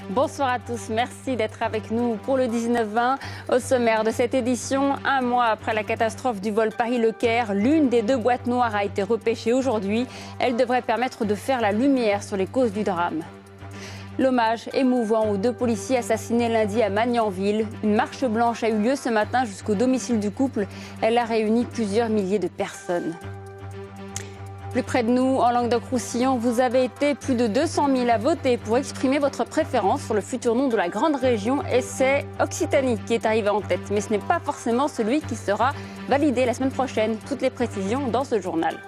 Bonsoir à tous, merci d'être avec nous pour le 19-20. Au sommaire de cette édition, un mois après la catastrophe du vol Paris-Le Caire, l'une des deux boîtes noires a été repêchée aujourd'hui. Elle devrait permettre de faire la lumière sur les causes du drame. L'hommage émouvant aux deux policiers assassinés lundi à Magnanville. Une marche blanche a eu lieu ce matin jusqu'au domicile du couple. Elle a réuni plusieurs milliers de personnes. Plus près de nous, en Languedoc-Roussillon, vous avez été plus de 200 000 à voter pour exprimer votre préférence sur le futur nom de la grande région. Et c'est Occitanie qui est arrivé en tête. Mais ce n'est pas forcément celui qui sera validé la semaine prochaine. Toutes les précisions dans ce journal.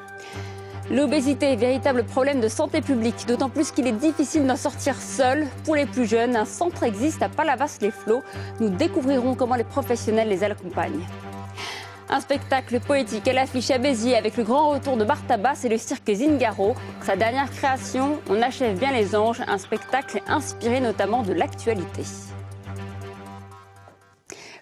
L'obésité, véritable problème de santé publique, d'autant plus qu'il est difficile d'en sortir seul. Pour les plus jeunes, un centre existe à Palavas-les-Flots. Nous découvrirons comment les professionnels les accompagnent. Un spectacle poétique à l'affiche à Béziers avec le grand retour de Bartabas et le cirque Zingaro. Sa dernière création, On achève bien les anges, un spectacle inspiré notamment de l'actualité.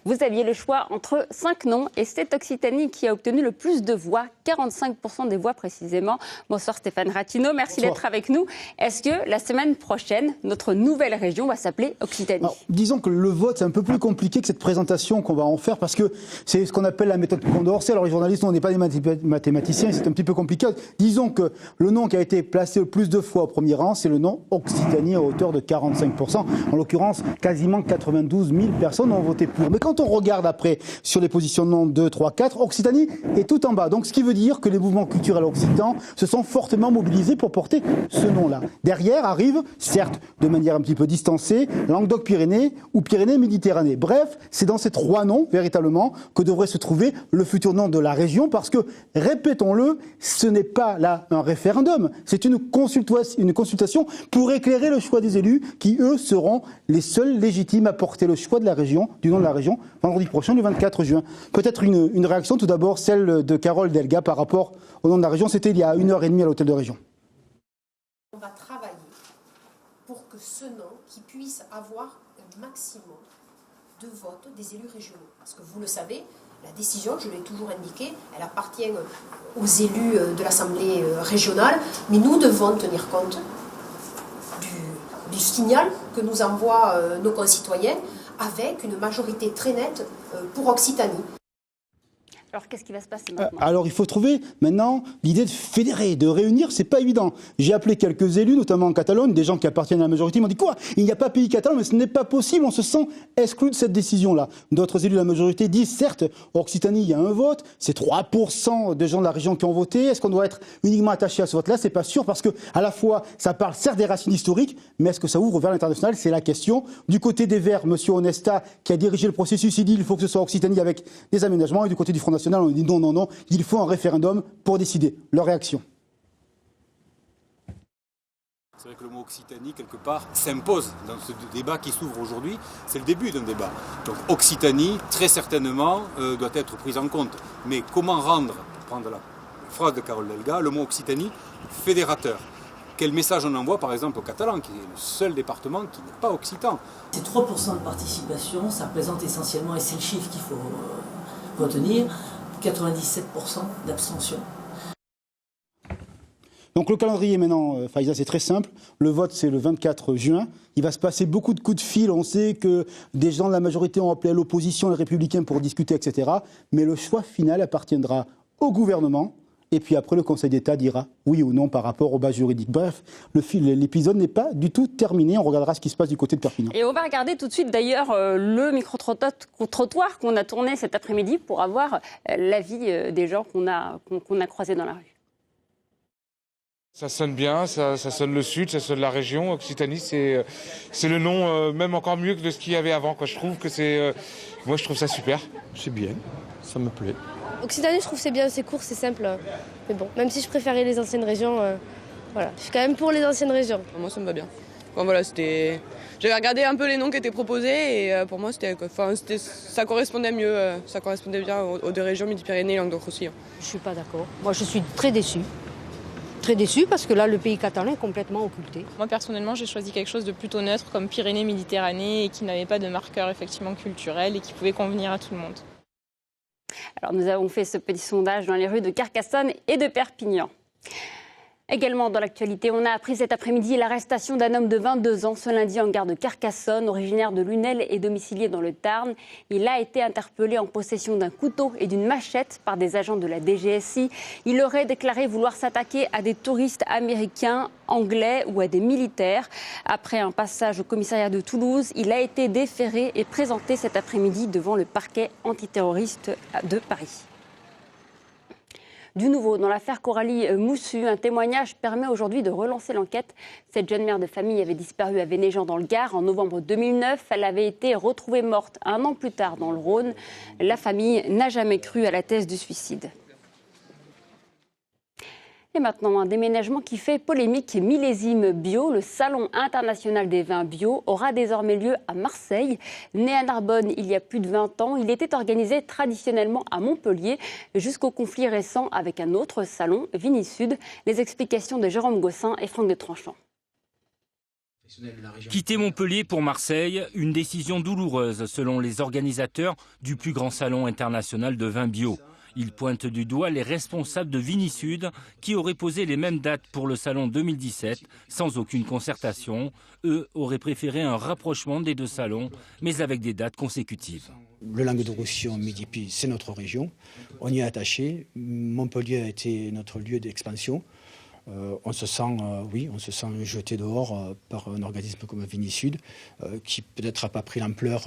Vous aviez le choix entre 5 noms et c'est Occitanie qui a obtenu le plus de voix, 45% des voix précisément. Bonsoir Stéphane Ratino, merci d'être avec nous. Est-ce que la semaine prochaine, notre nouvelle région va s'appeler Occitanie ? Alors, disons que le vote, c'est un peu plus compliqué que cette présentation qu'on va en faire parce que c'est ce qu'on appelle la méthode Condorcet. Alors les journalistes, on n'est pas des mathématiciens, c'est un petit peu compliqué. Disons que le nom qui a été placé le plus de fois au premier rang, c'est le nom Occitanie à hauteur de 45%. En l'occurrence, quasiment 92 000 personnes ont voté pour. Mais quand on regarde après sur les positionnements 2, 3, 4, Occitanie est tout en bas. Donc ce qui veut dire que les mouvements culturels occitans se sont fortement mobilisés pour porter ce nom-là. Derrière arrive, certes de manière un petit peu distancée, Languedoc-Pyrénées ou Pyrénées-Méditerranée. Bref, c'est dans ces trois noms, véritablement, que devrait se trouver le futur nom de la région parce que, répétons-le, ce n'est pas là un référendum, c'est une consultation pour éclairer le choix des élus qui, eux, seront les seuls légitimes à porter le choix de la région, du nom de la région, vendredi prochain, le 24 juin. Peut-être une réaction, tout d'abord, celle de Carole Delga par rapport au nom de la région. C'était il y a 1h30 à l'hôtel de région. On va travailler pour que ce nom qui puisse avoir un maximum de votes des élus régionaux. Parce que vous le savez, la décision, je l'ai toujours indiqué, elle appartient aux élus de l'Assemblée régionale, mais nous devons tenir compte du signal que nous envoient nos concitoyens avec une majorité très nette pour Occitanie. Alors, qu'est-ce qui va se passer maintenant ? Alors, il faut trouver maintenant l'idée de fédérer, de réunir, c'est pas évident. J'ai appelé quelques élus, notamment en Catalogne, des gens qui appartiennent à la majorité, ils m'ont dit quoi ? Il n'y a pas pays catalan, mais ce n'est pas possible, on se sent exclu de cette décision-là. D'autres élus de la majorité disent, certes, Occitanie, il y a un vote, c'est 3% des gens de la région qui ont voté. Est-ce qu'on doit être uniquement attaché à ce vote-là ? C'est pas sûr, parce que, à la fois, ça parle certes des racines historiques, mais est-ce que ça ouvre vers l'international ? C'est la question. Du côté des Verts, monsieur Onesta, qui a dirigé le processus, il dit, il faut que ce soit Occitanie avec des aménagements, et du côté du Front National, on dit non, il faut un référendum pour décider. Leur réaction. C'est vrai que le mot Occitanie, quelque part, s'impose dans ce débat qui s'ouvre aujourd'hui. C'est le début d'un débat. Donc Occitanie, très certainement, doit être prise en compte. Mais comment rendre, pour prendre la phrase de Carole Delga, le mot Occitanie fédérateur ? Quel message on envoie, par exemple, au Catalan, qui est le seul département qui n'est pas occitan ? C'est 3% de participation, ça représente essentiellement, et c'est le chiffre qu'il faut retenir, 97% d'abstention. Donc le calendrier maintenant, Faiza, c'est très simple. Le vote, c'est le 24 juin. Il va se passer beaucoup de coups de fil. On sait que des gens de la majorité ont appelé à l'opposition, les Républicains, pour discuter, etc. Mais le choix final appartiendra au gouvernement. Et puis après, le Conseil d'État dira oui ou non par rapport aux bases juridiques. Bref, l'épisode n'est pas du tout terminé. On regardera ce qui se passe du côté de Perpignan. Et on va regarder tout de suite d'ailleurs le micro-trottoir qu'on a tourné cet après-midi pour avoir l'avis des gens qu'on a croisés dans la rue. Ça sonne bien, ça sonne le sud, ça sonne la région. Occitanie, c'est le nom même encore mieux que de ce qu'il y avait avant, quoi. Je trouve que moi je trouve ça super. C'est bien, ça me plaît. Occitanie, je trouve c'est bien, c'est court, c'est simple. Mais bon, même si je préférais les anciennes régions, voilà, je suis quand même pour les anciennes régions. Moi, ça me va bien. Enfin, voilà, j'avais regardé un peu les noms qui étaient proposés et pour moi, ça correspondait mieux, ça correspondait bien aux deux régions, Midi-Pyrénées et Languedoc-Roussillon. Je suis pas d'accord. Moi, je suis très déçue. Très déçue parce que là, le pays catalan est complètement occulté. Moi, personnellement, j'ai choisi quelque chose de plutôt neutre comme Pyrénées-Méditerranée et qui n'avait pas de marqueur effectivement culturel et qui pouvait convenir à tout le monde. Alors, nous avons fait ce petit sondage dans les rues de Carcassonne et de Perpignan. Également dans l'actualité, on a appris cet après-midi l'arrestation d'un homme de 22 ans ce lundi en gare de Carcassonne, originaire de Lunel et domicilié dans le Tarn. Il a été interpellé en possession d'un couteau et d'une machette par des agents de la DGSI. Il aurait déclaré vouloir s'attaquer à des touristes américains, anglais ou à des militaires. Après un passage au commissariat de Toulouse, il a été déféré et présenté cet après-midi devant le parquet antiterroriste de Paris. Du nouveau, dans l'affaire Coralie Moussu, un témoignage permet aujourd'hui de relancer l'enquête. Cette jeune mère de famille avait disparu à Vénéjean dans le Gard en novembre 2009. Elle avait été retrouvée morte un an plus tard dans le Rhône. La famille n'a jamais cru à la thèse du suicide. Et maintenant, un déménagement qui fait polémique. Millésime Bio, le salon international des vins bio, aura désormais lieu à Marseille. Né à Narbonne il y a plus de 20 ans, il était organisé traditionnellement à Montpellier jusqu'au conflit récent avec un autre salon, Vinisud. Les explications de Jérôme Gossin et Franck de Tranchant. Quitter Montpellier pour Marseille, une décision douloureuse selon les organisateurs du plus grand salon international de vins bio. Ils pointent du doigt les responsables de Vinisud qui auraient posé les mêmes dates pour le salon 2017 sans aucune concertation. Eux auraient préféré un rapprochement des deux salons, mais avec des dates consécutives. Le Languedoc-Roussillon, Midi-Pyrénées, c'est notre région. On y est attaché. Montpellier a été notre lieu d'expansion. On se sent jeté dehors par un organisme comme Vinisud qui peut-être n'a pas pris l'ampleur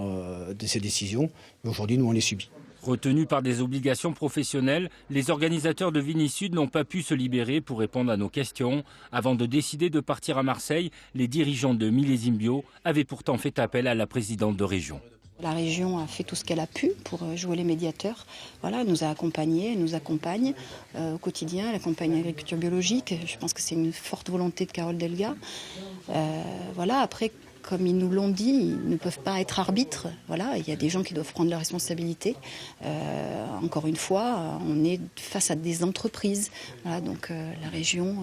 de ces décisions. Mais aujourd'hui, nous, on les subit. Retenus par des obligations professionnelles, les organisateurs de Vinisud n'ont pas pu se libérer pour répondre à nos questions. Avant de décider de partir à Marseille, les dirigeants de Millésime Bio avaient pourtant fait appel à la présidente de région. La région a fait tout ce qu'elle a pu pour jouer les médiateurs. Voilà, elle nous a accompagnés, elle nous accompagne au quotidien. Elle accompagne l'agriculture biologique. Je pense que c'est une forte volonté de Carole Delga. Voilà, après, comme ils nous l'ont dit, ils ne peuvent pas être arbitres. Voilà, il y a des gens qui doivent prendre leurs responsabilités. Encore une fois, on est face à des entreprises. Voilà, donc la région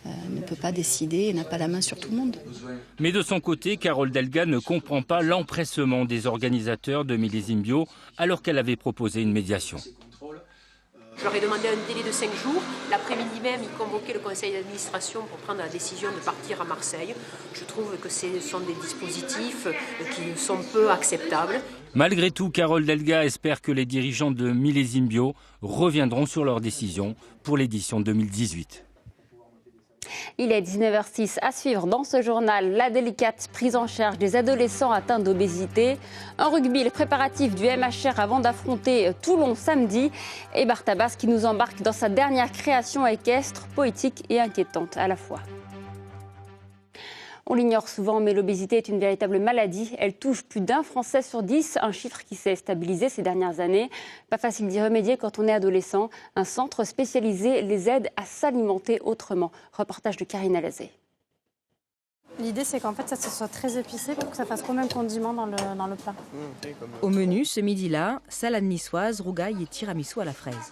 ne peut pas décider et n'a pas la main sur tout le monde. Mais de son côté, Carole Delga ne comprend pas l'empressement des organisateurs de Millésime Bio alors qu'elle avait proposé une médiation. Je leur ai demandé un délai de 5 jours. L'après-midi même, ils convoquaient le conseil d'administration pour prendre la décision de partir à Marseille. Je trouve que ce sont des dispositifs qui sont peu acceptables. Malgré tout, Carole Delga espère que les dirigeants de Millésime Bio reviendront sur leur décision pour l'édition 2018. Il est 19h06 à suivre dans ce journal la délicate prise en charge des adolescents atteints d'obésité. En rugby, les préparatifs du MHR avant d'affronter Toulon samedi. Et Barthabas qui nous embarque dans sa dernière création équestre, poétique et inquiétante à la fois. On l'ignore souvent, mais l'obésité est une véritable maladie. Elle touche plus d'un Français sur 10, un chiffre qui s'est stabilisé ces dernières années. Pas facile d'y remédier quand on est adolescent. Un centre spécialisé les aide à s'alimenter autrement. Reportage de Karine Alazé. L'idée, c'est qu'en fait, ça soit très épicé pour que ça fasse quand même condiment dans le plat. Au menu, ce midi-là, salade niçoise, rougail et tiramisu à la fraise.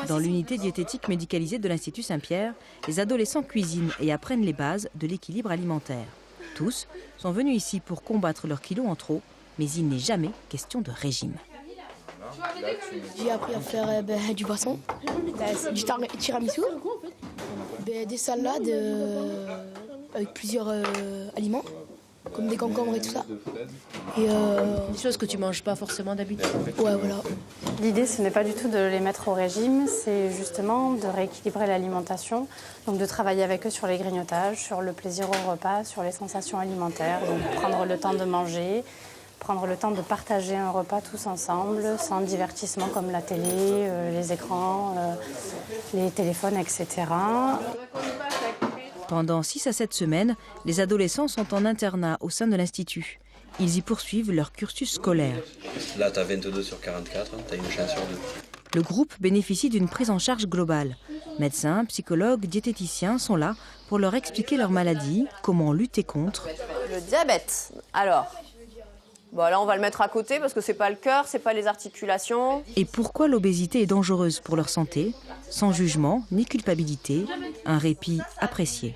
Dans l'unité diététique médicalisée de l'Institut Saint-Pierre, les adolescents cuisinent et apprennent les bases de l'équilibre alimentaire. Tous sont venus ici pour combattre leurs kilos en trop, mais il n'est jamais question de régime. J'ai appris à faire du poisson, du tiramisu, des salades avec plusieurs aliments, comme des concombres et tout ça. Et des choses que tu manges pas forcément d'habitude. Ouais, voilà. L'idée, ce n'est pas du tout de les mettre au régime, c'est justement de rééquilibrer l'alimentation, donc de travailler avec eux sur les grignotages, sur le plaisir au repas, sur les sensations alimentaires, donc prendre le temps de manger, prendre le temps de partager un repas tous ensemble, sans divertissement comme la télé, les écrans, les téléphones, etc. Pendant 6 à 7 semaines, les adolescents sont en internat au sein de l'Institut. Ils y poursuivent leur cursus scolaire. Là, tu as 22 sur 44, tu as une chance sur 2. Le groupe bénéficie d'une prise en charge globale. Médecins, psychologues, diététiciens sont là pour leur expliquer leur maladie, comment lutter contre. Le diabète, alors, bon, là on va le mettre à côté parce que c'est pas le cœur, c'est pas les articulations. Et pourquoi l'obésité est dangereuse pour leur santé, sans jugement ni culpabilité, un répit apprécié.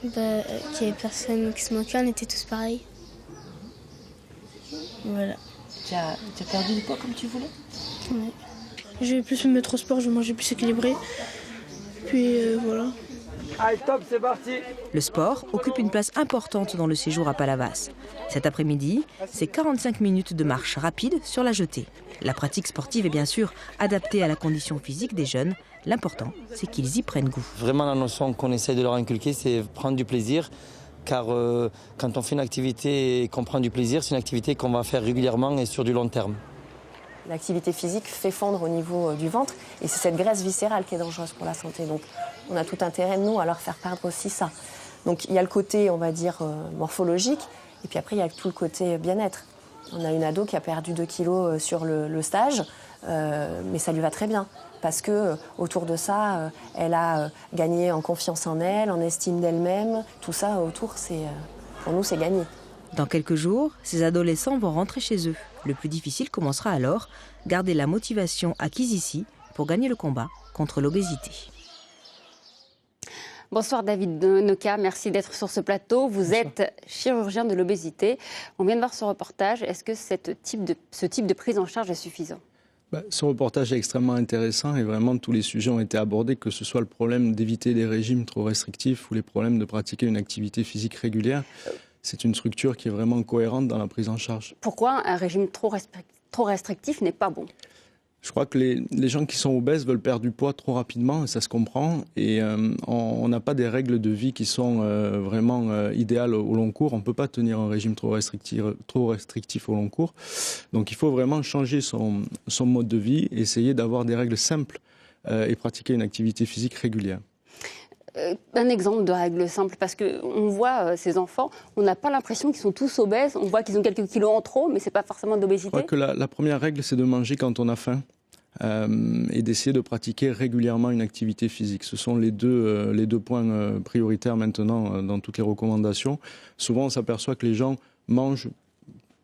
Qu'il y avait personne qui se moquait, on était tous pareils. Voilà. Tu as perdu du poids comme tu voulais? Ouais. Je vais plus me mettre au sport, je vais manger plus équilibré. Puis voilà. Allez, top, c'est parti. Le sport occupe une place importante dans le séjour à Palavas. Cet après-midi, c'est 45 minutes de marche rapide sur la jetée. La pratique sportive est bien sûr adaptée à la condition physique des jeunes. L'important, c'est qu'ils y prennent goût. Vraiment, la notion qu'on essaie de leur inculquer, c'est prendre du plaisir. Car quand on fait une activité et qu'on prend du plaisir, c'est une activité qu'on va faire régulièrement et sur du long terme. L'activité physique fait fondre au niveau du ventre et c'est cette graisse viscérale qui est dangereuse pour la santé. Donc on a tout intérêt, nous, à leur faire perdre aussi ça. Donc il y a le côté, on va dire, morphologique et puis après il y a tout le côté bien-être. On a une ado qui a perdu 2 kilos sur le stage, mais ça lui va très bien. Parce que autour de ça, elle a gagné en confiance en elle, en estime d'elle-même. Tout ça autour, pour nous, c'est gagné. Dans quelques jours, ces adolescents vont rentrer chez eux. Le plus difficile commencera alors, garder la motivation acquise ici pour gagner le combat contre l'obésité. Bonsoir David Noka, merci d'être sur ce plateau. Vous êtes chirurgien de l'obésité. On vient de voir ce reportage. Est-ce que ce type de prise en charge est suffisant ? Ce reportage est extrêmement intéressant et vraiment tous les sujets ont été abordés, que ce soit le problème d'éviter des régimes trop restrictifs ou les problèmes de pratiquer une activité physique régulière. C'est une structure qui est vraiment cohérente dans la prise en charge. Pourquoi un régime trop restrictif n'est pas bon ? Je crois que les gens qui sont obèses veulent perdre du poids trop rapidement, et ça se comprend. Et on n'a pas des règles de vie qui sont vraiment idéales au long cours. On ne peut pas tenir un régime trop restrictif au long cours. Donc il faut vraiment changer son mode de vie, essayer d'avoir des règles simples et pratiquer une activité physique régulière. Un exemple de règle simple, parce qu'on voit ces enfants, on n'a pas l'impression qu'ils sont tous obèses, on voit qu'ils ont quelques kilos en trop, mais ce n'est pas forcément d'obésité. Je crois que la première règle, c'est de manger quand on a faim et d'essayer de pratiquer régulièrement une activité physique. Ce sont les deux points prioritaires maintenant dans toutes les recommandations. Souvent, on s'aperçoit que les gens mangent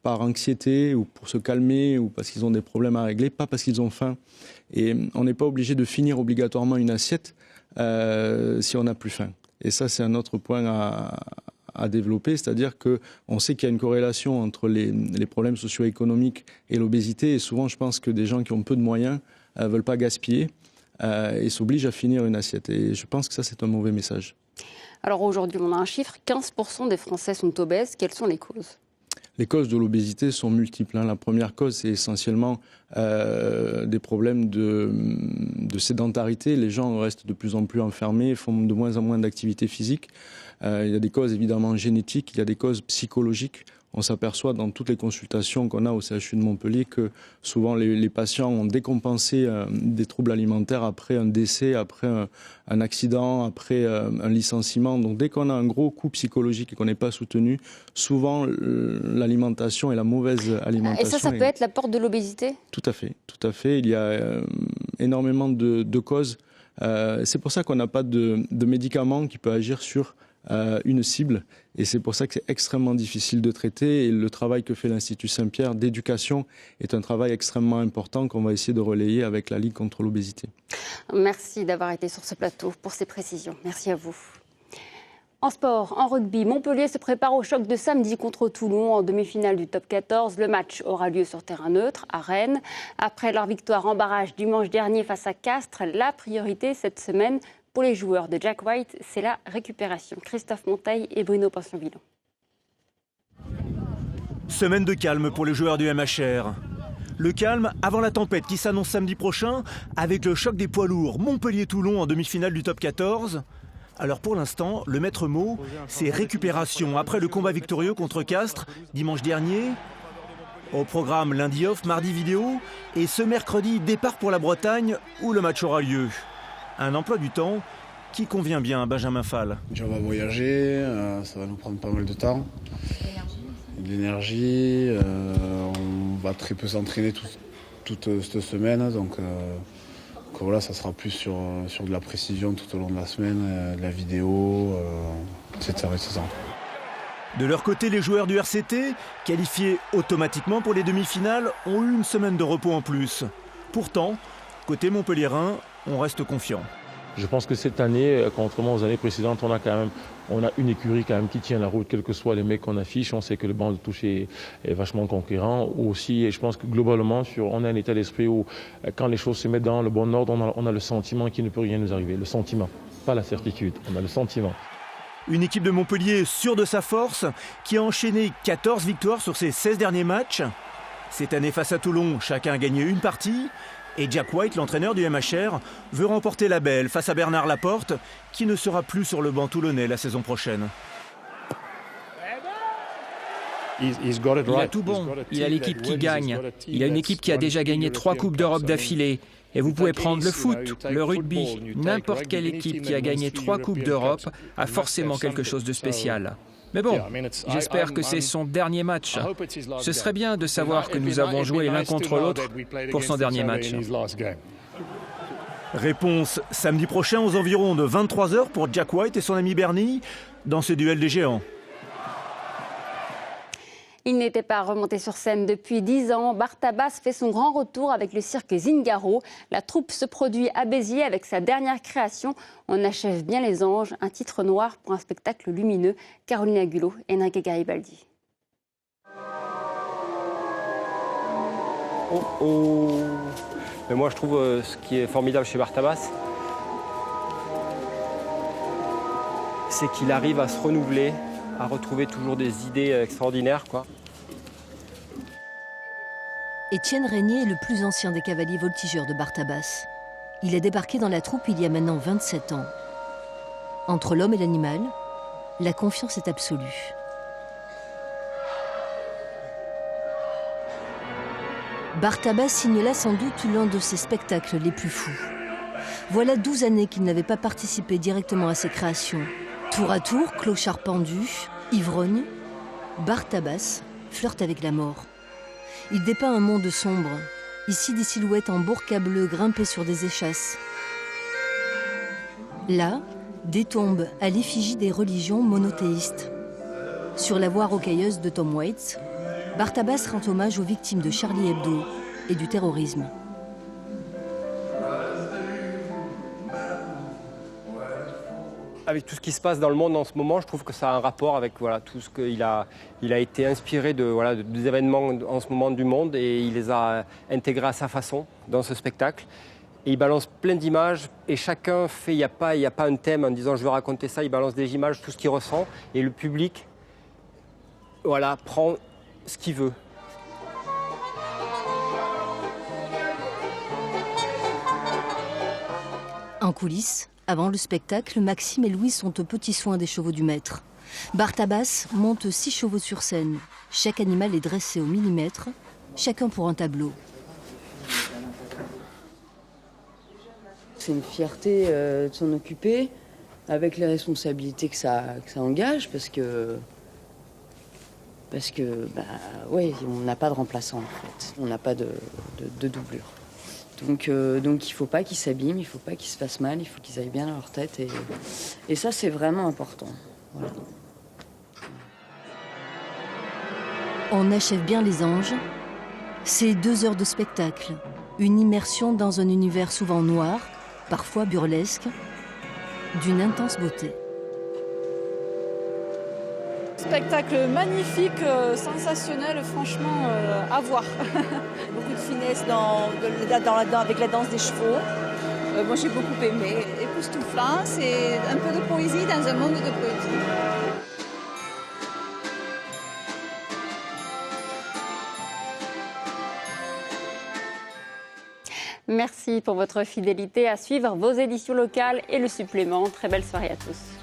par anxiété ou pour se calmer ou parce qu'ils ont des problèmes à régler, pas parce qu'ils ont faim. Et on n'est pas obligé de finir obligatoirement une assiette si on n'a plus faim. Et ça, c'est un autre point à développer, c'est-à-dire qu'on sait qu'il y a une corrélation entre les problèmes socio-économiques et l'obésité. Et souvent, je pense que des gens qui ont peu de moyens ne veulent pas gaspiller et s'obligent à finir une assiette. Et je pense que ça, c'est un mauvais message. Alors aujourd'hui, on a un chiffre, 15% des Français sont obèses. Quelles sont les causes ? Les causes de l'obésité sont multiples. La première cause, c'est essentiellement des problèmes de sédentarité. Les gens restent de plus en plus enfermés, font de moins en moins d'activité physique. Il y a des causes évidemment génétiques, il y a des causes psychologiques. On s'aperçoit dans toutes les consultations qu'on a au CHU de Montpellier que souvent les patients ont décompensé des troubles alimentaires après un décès, après un accident, après un licenciement. Donc dès qu'on a un gros coup psychologique et qu'on n'est pas soutenu, souvent l'alimentation et la mauvaise alimentation... Et ça peut être la porte de l'obésité ? Tout à fait, tout à fait. Il y a énormément de causes. C'est pour ça qu'on n'a pas de médicament qui peut agir sur une cible. Et c'est pour ça que c'est extrêmement difficile de traiter. Et le travail que fait l'Institut Saint-Pierre d'éducation est un travail extrêmement important qu'on va essayer de relayer avec la Ligue contre l'obésité. Merci d'avoir été sur ce plateau pour ces précisions. Merci à vous. En sport, en rugby, Montpellier se prépare au choc de samedi contre Toulon en demi-finale du top 14. Le match aura lieu sur terrain neutre, à Rennes. Après leur victoire en barrage dimanche dernier face à Castres, la priorité cette semaine pour les joueurs de Jack White, c'est la récupération. Christophe Monteil et Bruno Pension-Villon. Semaine de calme pour les joueurs du MHR. Le calme avant la tempête qui s'annonce samedi prochain avec le choc des poids lourds Montpellier-Toulon en demi-finale du top 14. Alors pour l'instant, le maître mot, c'est récupération après le combat victorieux contre Castres dimanche dernier. Au programme lundi off, mardi vidéo et ce mercredi départ pour la Bretagne où le match aura lieu. Un emploi du temps qui convient bien à Benjamin Fall. On va voyager, ça va nous prendre pas mal de temps. De l'énergie, on va très peu s'entraîner toute cette semaine. Donc voilà, ça sera plus sur de la précision tout au long de la semaine, de la vidéo, etc., etc. De leur côté, les joueurs du RCT, qualifiés automatiquement pour les demi-finales, ont eu une semaine de repos en plus. Pourtant, côté montpelliérain, on reste confiant. Je pense que cette année, contrairement aux années précédentes, on a une écurie quand même qui tient la route, quels que soient les mecs qu'on affiche. On sait que le banc de touche est vachement conquérant. Aussi, et je pense que globalement, on a un état d'esprit où quand les choses se mettent dans le bon ordre, on a le sentiment qu'il ne peut rien nous arriver. Le sentiment. pas la certitude, on a le sentiment. Une équipe de Montpellier sûre de sa force, qui a enchaîné 14 victoires sur ses 16 derniers matchs. Cette année face à Toulon, chacun a gagné une partie. Et Jack White, l'entraîneur du MHR, veut remporter la belle face à Bernard Laporte, qui ne sera plus sur le banc toulonnais la saison prochaine. Il a tout bon, il a l'équipe qui gagne. Il a une équipe qui a déjà gagné 3 Coupes d'Europe d'affilée. Et vous pouvez prendre le foot, le rugby, n'importe quelle équipe qui a gagné 3 Coupes d'Europe a forcément quelque chose de spécial. Mais bon, j'espère que c'est son dernier match. Ce serait bien de savoir que nous avons joué l'un contre l'autre pour son dernier match. Réponse samedi prochain aux environs de 23h pour Jack White et son ami Bernie dans ce duel des géants. Il n'était pas remonté sur scène depuis 10 ans. Bartabas fait son grand retour avec le cirque Zingaro. La troupe se produit à Béziers avec sa dernière création. On achève bien les anges, un titre noir pour un spectacle lumineux. Caroline Agulot et Enrique Garibaldi. Mais moi je trouve ce qui est formidable chez Bartabas, c'est qu'il arrive à se renouveler, à retrouver toujours des idées extraordinaires, quoi. Étienne Régnier est le plus ancien des cavaliers voltigeurs de Bartabas. Il est débarqué dans la troupe il y a maintenant 27 ans. Entre l'homme et l'animal, la confiance est absolue. Bartabas signe là sans doute l'un de ses spectacles les plus fous. Voilà 12 années qu'il n'avait pas participé directement à ses créations. Tour à tour, clochard pendu, ivrogne, Bartabas flirte avec la mort. Il dépeint un monde sombre, ici des silhouettes en burqa bleu grimpées sur des échasses. Là, des tombes à l'effigie des religions monothéistes. Sur la voie rocailleuse de Tom Waits, Bartabas rend hommage aux victimes de Charlie Hebdo et du terrorisme. Avec tout ce qui se passe dans le monde en ce moment, je trouve que ça a un rapport avec tout ce qu'il a. Il a été inspiré des événements en ce moment du monde et il les a intégrés à sa façon dans ce spectacle. Et il balance plein d'images et chacun fait, il n'y a pas un thème en disant je veux raconter ça, il balance des images, tout ce qu'il ressent et le public prend ce qu'il veut. En coulisses, avant le spectacle, Maxime et Louis sont aux petits soins des chevaux du maître. Bartabas monte 6 chevaux sur scène. Chaque animal est dressé au millimètre, chacun pour un tableau. C'est une fierté de s'en occuper, avec les responsabilités que ça engage, parce que on n'a pas de remplaçant en fait, on n'a pas de doublure. Donc il ne faut pas qu'ils s'abîment, il ne faut pas qu'ils se fassent mal, il faut qu'ils aillent bien dans leur tête. Et ça, c'est vraiment important. Voilà. On achève bien les anges. C'est 2 heures de spectacle. Une immersion dans un univers souvent noir, parfois burlesque, d'une intense beauté. Spectacle magnifique, sensationnel, franchement, à voir. Beaucoup de finesse avec la danse des chevaux. Moi, j'ai beaucoup aimé. Époustouflant, c'est un peu de poésie dans un monde de poésie. Merci pour votre fidélité. À suivre vos éditions locales et le supplément. Très belle soirée à tous.